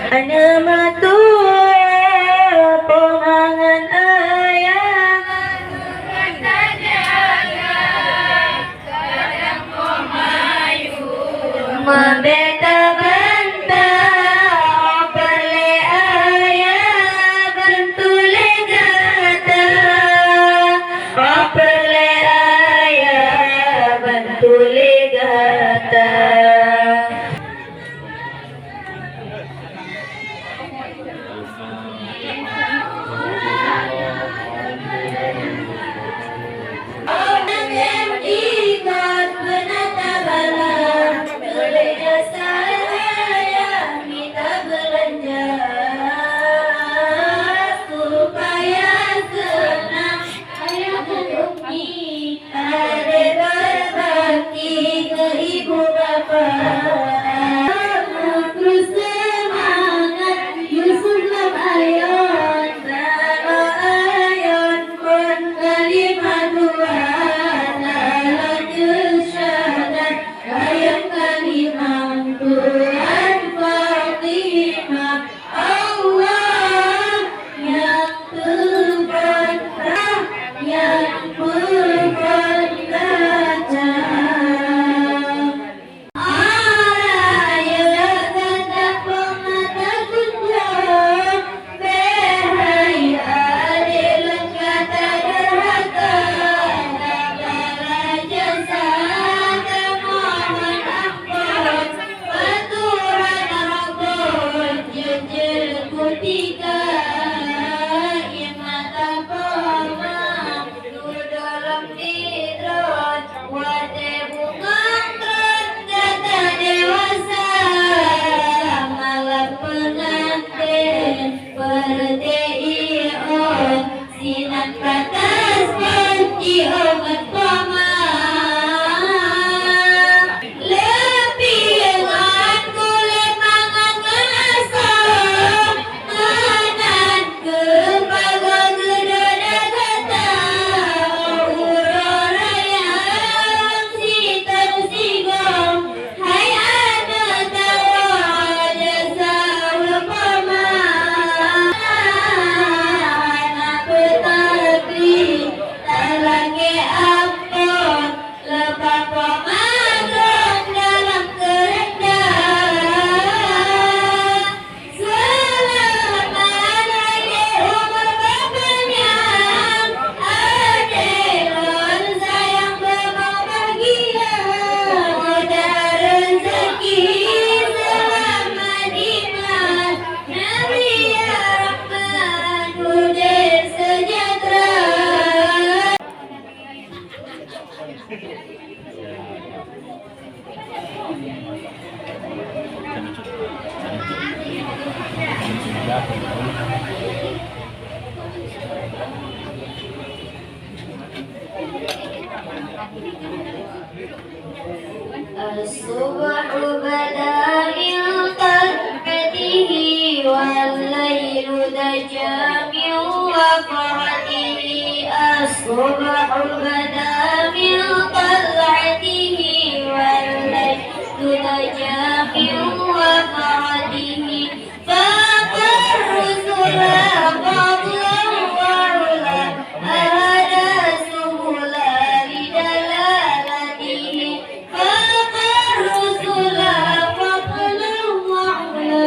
Ana matua pengangan ayah membeta banta perle ayah bentule gata perle ayah bentule gata. الصبح بدا من طلعته والليل دجى من وفرته. الصبح بدا من طلعته والليل دجى من وفرته. فاق الرسل فضلا وعلا أهدى سبلا بدلالته. فاق الرسل فضلا وعلا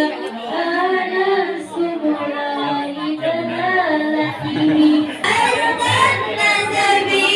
أهدى سبلا بدلالته. أنت النبي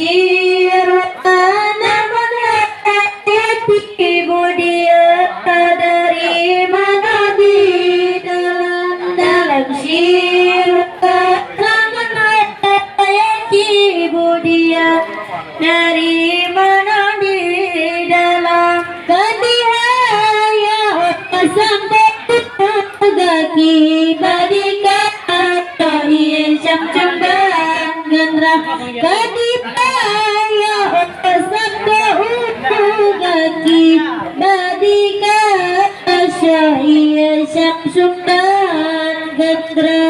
syirwana menghayati budia dari mana di dalam syirwana menghayati budia dari mana di dalam kadihaya sampai gaki badika tohi syamcumban gendra kadihaya sampai gaki badika tohi syamcumban gendra.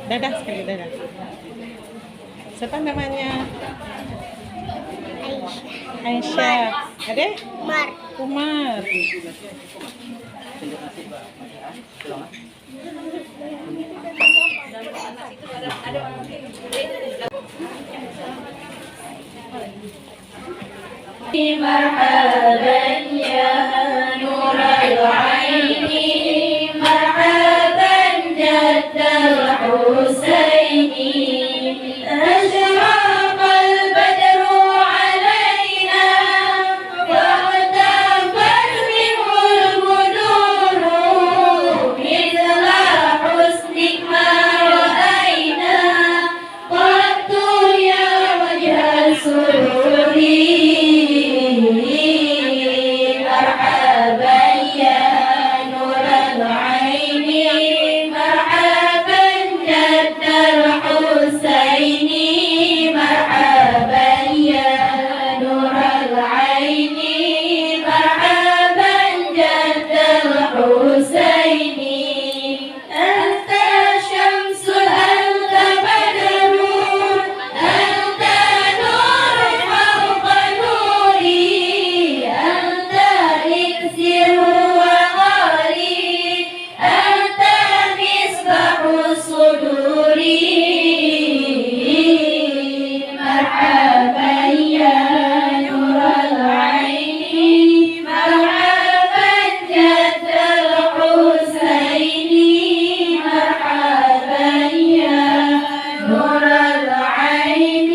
Dadah sekali, dadah. Siapa namanya? Aisyah. Adek? Umar. Marhaban ya nur al-aini, marhaban jaddal husaini, أشرق البدر علينا واغتفت منه البدور، مثل حسنك ما رأينا قط يا وجه السرور. مرحبا يا نور العين، مرحبا جد الحسين، مرحبا يا نور العين، مرحبا جد الحسين. أنت شمس أنت بدر أنت نور فوق نوري، أنت إكسير وغالي، أنت مصباح الصدور. مرحبا يا نور العين، مرحبا جد الحسين، مرحبا يا نور العين،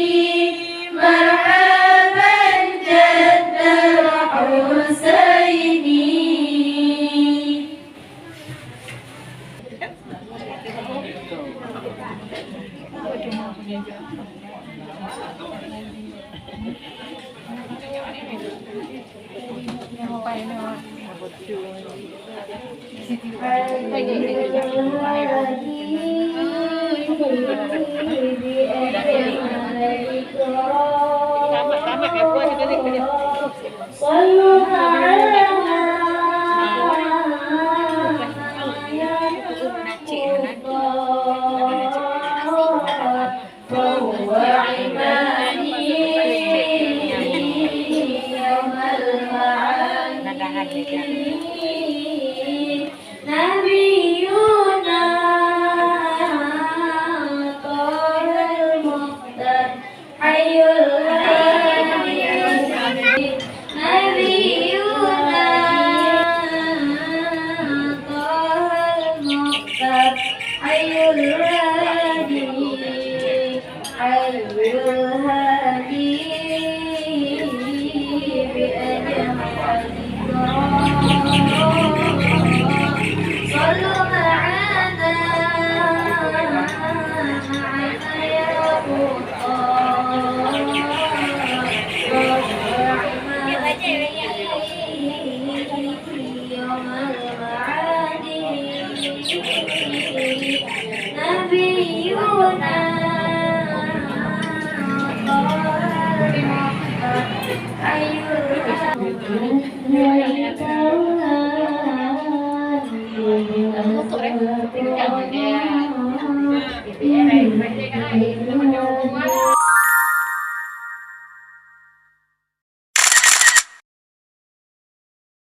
مرحبا جد الحسين. صلوا على فهو عماني يوم المعاني، نبينا طه المختار الهادي بأجمل صلوا معنا يا يوم المعاد نبينا